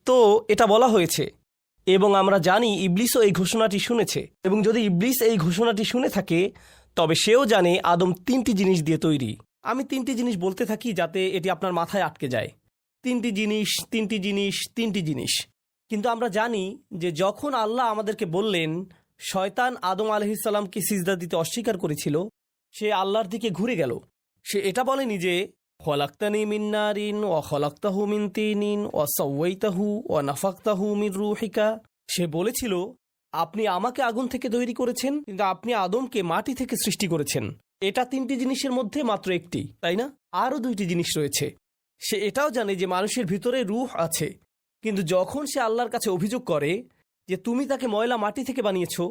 তো এটা বলা হয়েছে এবং আমরা জানি ইবলিসও এই ঘোষণাটি শুনেছে, এবং যদি ইবলিস এই ঘোষণাটি শুনে থাকে তবে সেও জানে আদম 3টি জিনিস দিয়ে তৈরি। আমি 3টি জিনিস বলতে থাকি যাতে এটি আপনার মাথায় আটকে যায়। 3টি জিনিস, 3টি জিনিস, 3টি জিনিস। কিন্তু আমরা জানি যে যখন আল্লাহ আমাদেরকে বললেন শয়তান আদম আলাইহিসসালামকে সিজদা দিতে অস্বীকার করেছিল, সে আল্লাহর দিকে ঘুরে গেল। সে এটা বলেনি যে খলাক্তানি মিন নারিন ওয়া খলাক্তাহু মিন তিনিন ওয়া সাওয়াইতাহু ওয়া নাফাখতাহু মির রূহিকা। সে বলেছিল আপনি আমাকে আগুন থেকে তৈরি করেছেন, কিন্তু আপনি আদমকে মাটি থেকে সৃষ্টি করেছেন। এটা 3টি জিনিসের মধ্যে মাত্র একটি, তাই না? আরও 2টি জিনিস রয়েছে। সে এটাও জানে যে মানুষের ভিতরে রূহ আছে, কিন্তু যখন সে আল্লাহর কাছে অভিযোগ করে যে তুমি তাকে ময়লা মাটি থেকে বানিয়েছো,